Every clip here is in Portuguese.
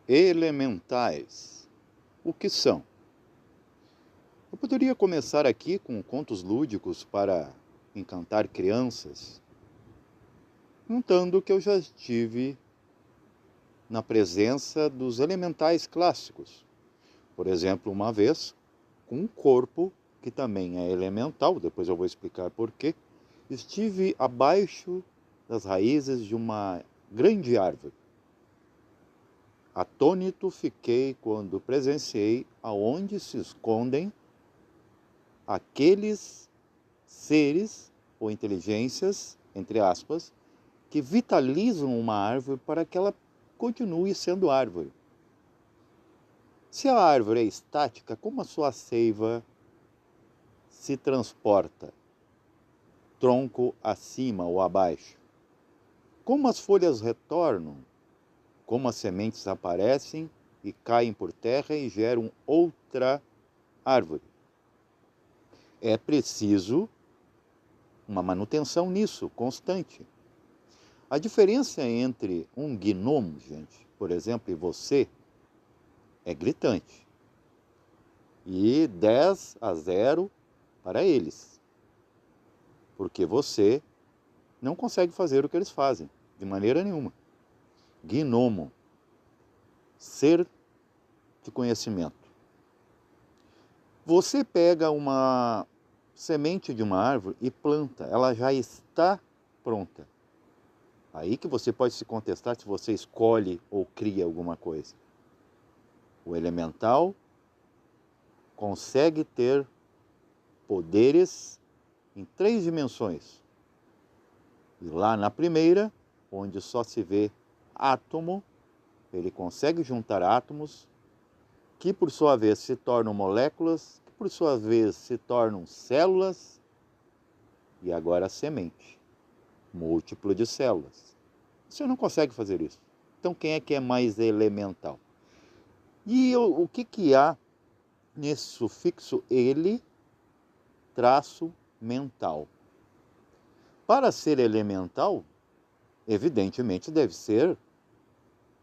Elementais. O que são? Eu poderia começar aqui com contos lúdicos para encantar crianças, contando que eu já estive na presença dos elementais clássicos. Por exemplo, uma vez, com um corpo que também é elemental, depois eu vou explicar por quê, estive abaixo das raízes de uma grande árvore. Atônito fiquei quando presenciei aonde se escondem aqueles seres ou inteligências, entre aspas, que vitalizam uma árvore para que ela continue sendo árvore. Se a árvore é estática, como a sua seiva se transporta, tronco acima ou abaixo? Como as folhas retornam? Como as sementes aparecem e caem por terra e geram outra árvore? É preciso uma manutenção nisso, constante. A diferença entre um gnomo, gente, por exemplo, e você, é gritante. E 10-0 para eles. Porque você não consegue fazer o que eles fazem, de maneira nenhuma. Gnomo, ser de conhecimento. Você pega uma semente de uma árvore e planta, ela já está pronta. Aí que você pode se contestar se você escolhe ou cria alguma coisa. O elemental consegue ter poderes em 3 dimensões. E lá na primeira, onde só se vê átomo, ele consegue juntar átomos que por sua vez se tornam moléculas, que por sua vez se tornam células, e agora a semente, múltiplo de células. Você não consegue fazer isso. Então quem é mais elemental? E o que há nesse sufixo ele, traço mental? Para ser elemental, evidentemente deve ser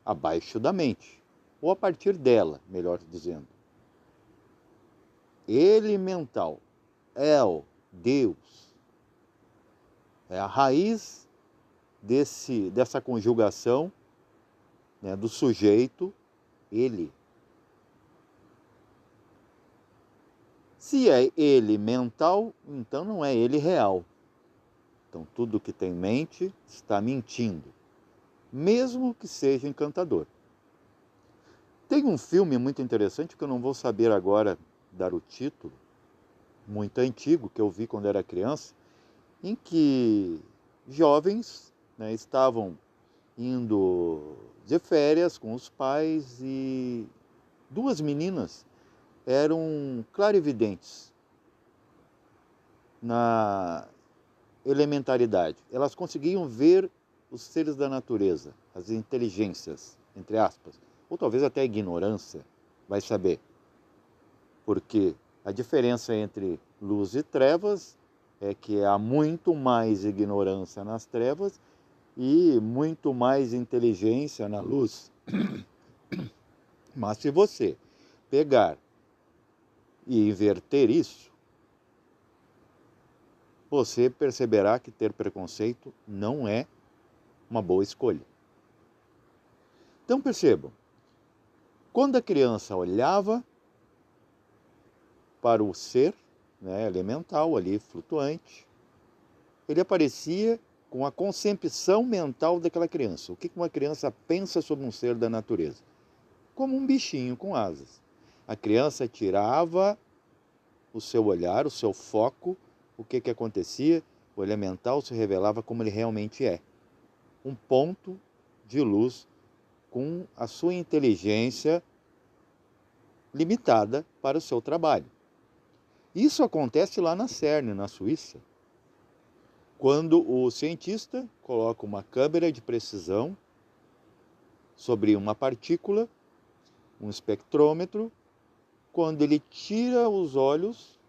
abaixo da mente, ou a partir dela, melhor dizendo. Elemental, El, Deus, é a raiz dessa conjugação, né, do sujeito, ele. Se é ele mental, então não é ele real. Então tudo que tem mente está mentindo, mesmo que seja encantador. Tem um filme muito interessante que eu não vou saber agora dar o título, muito antigo, que eu vi quando era criança, em que jovens, né, estavam indo de férias com os pais e 2 meninas eram clarividentes na elementaridade. Elas conseguiam ver os seres da natureza, as inteligências, entre aspas, ou talvez até a ignorância, vai saber. Porque a diferença entre luz e trevas é que há muito mais ignorância nas trevas e muito mais inteligência na luz. Mas se você pegar e inverter isso, você perceberá que ter preconceito não é uma boa escolha. Então percebam, quando a criança olhava para o ser, né, elemental ali, flutuante, ele aparecia com a concepção mental daquela criança. O que uma criança pensa sobre um ser da natureza? Como um bichinho com asas. A criança tirava o seu olhar, o seu foco, o que acontecia? O elemental se revelava como ele realmente é. Um ponto de luz com a sua inteligência limitada para o seu trabalho. Isso acontece lá na CERN, na Suíça, quando o cientista coloca uma câmera de precisão sobre uma partícula, um espectrômetro, quando ele tira os olhos,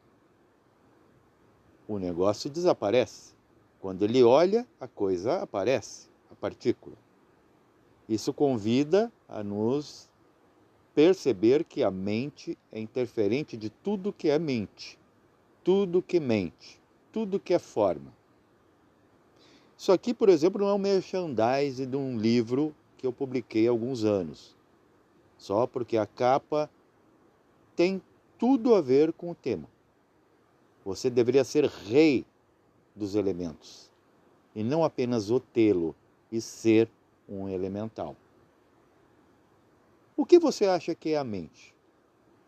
o negócio desaparece. Quando ele olha, a coisa aparece, a partícula. Isso convida a nos perceber que a mente é interferente de tudo que é mente, tudo que mente, tudo que é forma. Isso aqui, por exemplo, não é um merchandising de um livro que eu publiquei há alguns anos, só porque a capa tem tudo a ver com o tema. Você deveria ser rei dos elementos, e não apenas o tê-lo e ser um elemental. O que você acha que é a mente?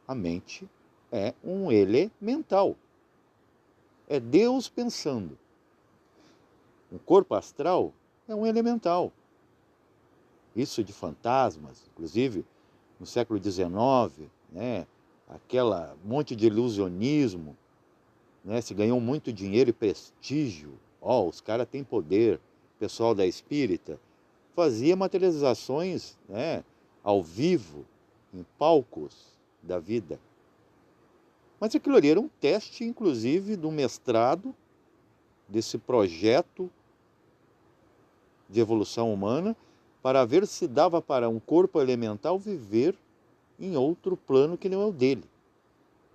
A mente é um elemental. É Deus pensando. Um corpo astral é um elemental. Isso de fantasmas, inclusive no século XIX, né, aquela monte de ilusionismo, né, se ganhou muito dinheiro e prestígio. Os caras têm poder. O pessoal da espírita fazia materializações, né, ao vivo, em palcos da vida. Mas aquilo ali era um teste, inclusive, do mestrado, desse projeto de evolução humana, para ver se dava para um corpo elemental viver em outro plano que não é o dele,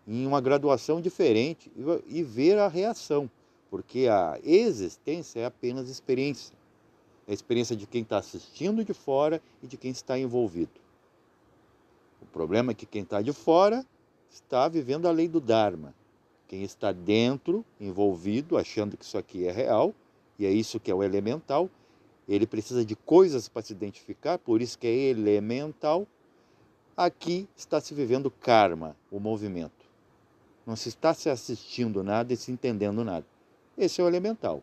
em uma graduação diferente, e ver a reação, porque a existência é apenas experiência. É a experiência de quem está assistindo de fora e de quem está envolvido. O problema é que quem está de fora está vivendo a lei do Dharma. Quem está dentro, envolvido, achando que isso aqui é real, e é isso que é o elemental, ele precisa de coisas para se identificar, por isso que é elemental. Aqui está se vivendo karma, o movimento. Não se está se assistindo nada e se entendendo nada. Esse é o elemental.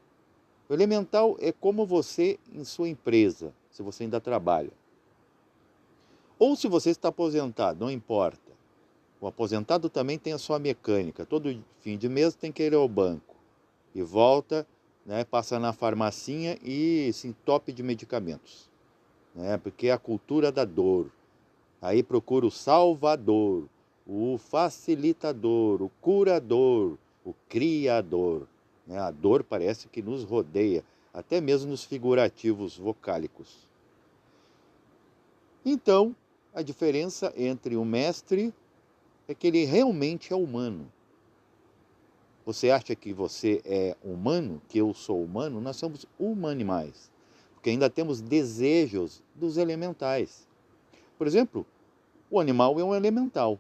O elemental é como você em sua empresa, se você ainda trabalha. Ou se você está aposentado, não importa. O aposentado também tem a sua mecânica. Todo fim de mês tem que ir ao banco. E volta, né, passa na farmacinha e se entope de medicamentos. Né, porque é a cultura da dor. Aí procura o salvador, o facilitador, o curador, o criador. Né? A dor parece que nos rodeia, até mesmo nos figurativos vocálicos. Então, a diferença entre o mestre é que ele realmente é humano. Você acha que você é humano, que eu sou humano? Nós somos humanimais, porque ainda temos desejos dos elementais. Por exemplo, o animal é um elemental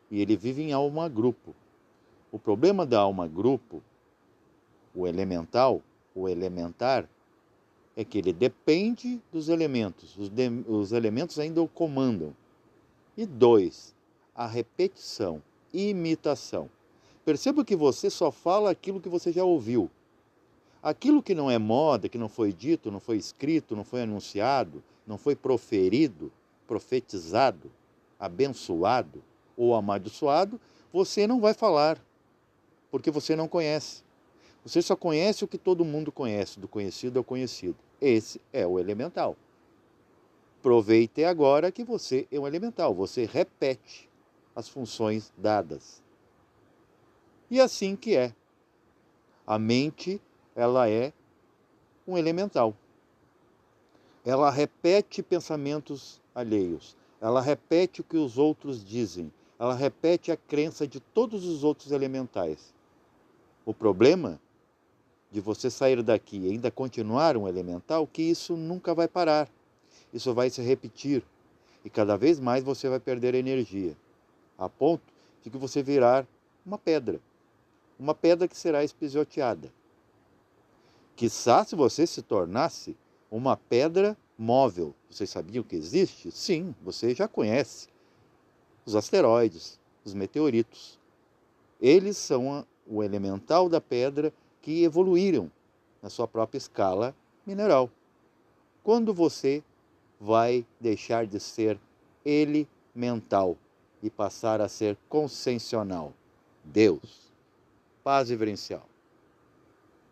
e ele vive em alma-grupo. O problema da alma-grupo, o elemental, o elementar, é que ele depende dos elementos. Os elementos ainda o comandam. E 2, a repetição, imitação. Perceba que você só fala aquilo que você já ouviu. Aquilo que não é moda, que não foi dito, não foi escrito, não foi anunciado, não foi proferido, profetizado, abençoado ou amaldiçoado, você não vai falar, porque você não conhece. Você só conhece o que todo mundo conhece, do conhecido ao conhecido. Esse é o elemental. Aproveite agora que você é um elemental, você repete as funções dadas. E assim que é. A mente, ela é um elemental. Ela repete pensamentos alheios. Ela repete o que os outros dizem. Ela repete a crença de todos os outros elementais. O problema de você sair daqui e ainda continuar um elemental é que isso nunca vai parar. Isso vai se repetir. E cada vez mais você vai perder energia. A ponto de que você virar uma pedra. Uma pedra que será espisioteada. Quiçá se você se tornasse uma pedra móvel. Vocês sabiam que existe? Sim, você já conhece. Os asteroides, os meteoritos. Eles são o elemental da pedra que evoluíram na sua própria escala mineral. Quando você vai deixar de ser elemental e passar a ser consciencial? Deus. Paz vivencial.